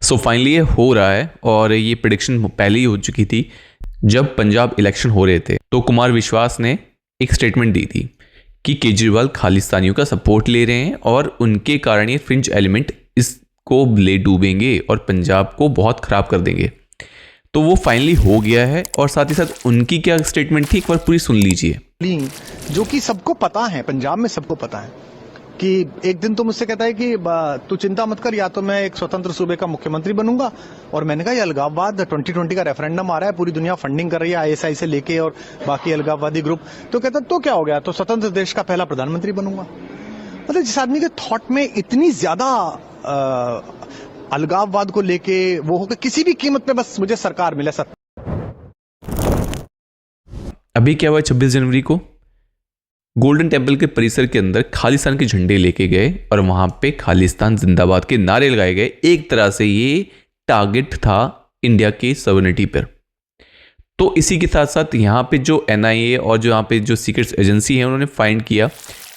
So finally ये हो रहा है और ये प्रेडिक्शन पहले ही हो चुकी थी। जब पंजाब इलेक्शन हो रहे थे तो कुमार विश्वास ने एक स्टेटमेंट दी थी कि केजरीवाल खालिस्तानियों का सपोर्ट ले रहे हैं और उनके कारण ये फ्रिंज एलिमेंट इसको ले डूबेंगे और पंजाब को बहुत ख़राब कर देंगे। तो वो फाइनली हो गया है और साथ ही साथ उनकी क्या स्टेटमेंट थी एक बार पूरी सुन लीजिए। जो कि सबको पता है, पंजाब में सबको पता है कि एक दिन तो मुझसे कहता है कि तू चिंता मत कर, या तो मैं एक स्वतंत्र सूबे का मुख्यमंत्री बनूंगा। और मैंने कहा ये अलगाववाद 2020 का रेफरेंडम आ रहा है, पूरी दुनिया फंडिंग कर रही है आईएसआई से लेके और बाकी अलगाववादी ग्रुप। तो कहता तो क्या हो गया, तो स्वतंत्र देश का पहला प्रधानमंत्री बनूंगा। मतलब जिस आदमी के थॉट में इतनी ज्यादा अलगाववाद को लेके वो हो कि किसी भी कीमत पे बस मुझे सरकार मिले। अभी क्या हुआ 26 जनवरी को गोल्डन टेम्पल के परिसर के अंदर खालिस्तान के झंडे लेके गए और वहां पे खालिस्तान जिंदाबाद के नारे लगाए गए। एक तरह से ये टारगेट था इंडिया के सॉवरेनिटी पर। तो इसी के साथ साथ यहाँ पे जो एनआईए और जो यहाँ पे जो सीक्रेट एजेंसी है उन्होंने फाइंड किया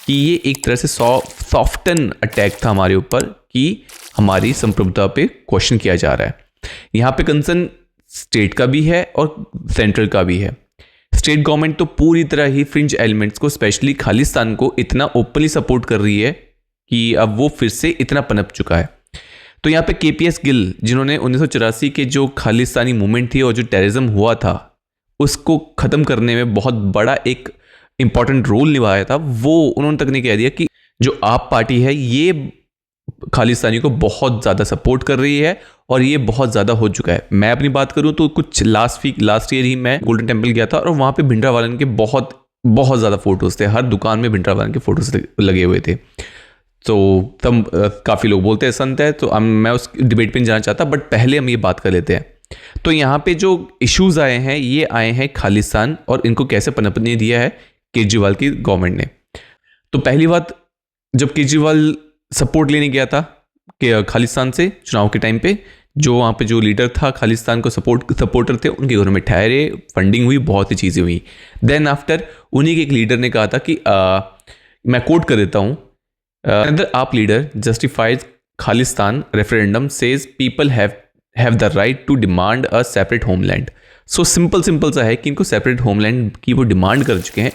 कि ये एक तरह से सॉफ्टन अटैक था हमारे ऊपर कि हमारी संप्रभुता पे क्वेश्चन किया जा रहा है। यहाँ पे कंसर्न स्टेट का भी है और सेंट्रल का भी है। स्टेट गवर्नमेंट तो पूरी तरह ही फ्रिंज एलिमेंट्स को स्पेशली खालिस्तान को इतना ओपनली सपोर्ट कर रही है कि अब वो फिर से इतना पनप चुका है। तो यहाँ पे केपीएस गिल जिन्होंने 1984 के जो खालिस्तानी मूवमेंट थी और जो टेररिज्म हुआ था उसको ख़त्म करने में बहुत बड़ा एक इंपॉर्टेंट रोल निभाया था, वो उन्होंने तक ने कह दिया कि जो आप पार्टी है ये खालिस्तानी को बहुत ज़्यादा सपोर्ट कर रही है और ये बहुत ज़्यादा हो चुका है। मैं अपनी बात करूं तो कुछ लास्ट ईयर ही मैं गोल्डन टेम्पल गया था और वहाँ पे भिंडरावालन के बहुत ज़्यादा फोटोज़ थे। हर दुकान में भिंडरावालन के फोटोज़ लगे हुए थे। तो तब काफ़ी लोग बोलते हैं संत है, तो मैं उस डिबेट पे नहीं जाना चाहता, बट पहले हम ये बात कर लेते हैं। तो यहाँ पे जो इश्यूज़ आए हैं ये आए हैं खालिस्तान और इनको कैसे पनपने दिया है केजरीवाल की गवर्नमेंट ने। तो पहली बात, जब केजरीवाल सपोर्ट लेने गया था कि खालिस्तान से चुनाव के टाइम पे, जो वहाँ पे जो लीडर था खालिस्तान को सपोर्टर थे उनके घरों में ठहरे, फंडिंग हुई, बहुत सी चीज़ें हुई। देन आफ्टर उन्हीं के एक लीडर ने कहा था कि मैं कोट कर देता हूँ, अनदर आप leader justifies Khalistan referendum says people have the right to demand a separate homeland. So simple सा है कि इनको सेपरेट होमलैंड की वो डिमांड कर चुके हैं,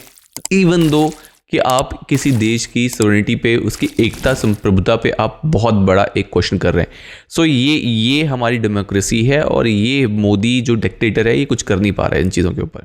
इवन दो कि आप किसी देश की सॉवरेनिटी पे, उसकी एकता संप्रभुता पे आप बहुत बड़ा एक क्वेश्चन कर रहे हैं। सो ये हमारी डेमोक्रेसी है और ये मोदी जो डिक्टेटर है ये कुछ कर नहीं पा रहा है इन चीज़ों के ऊपर।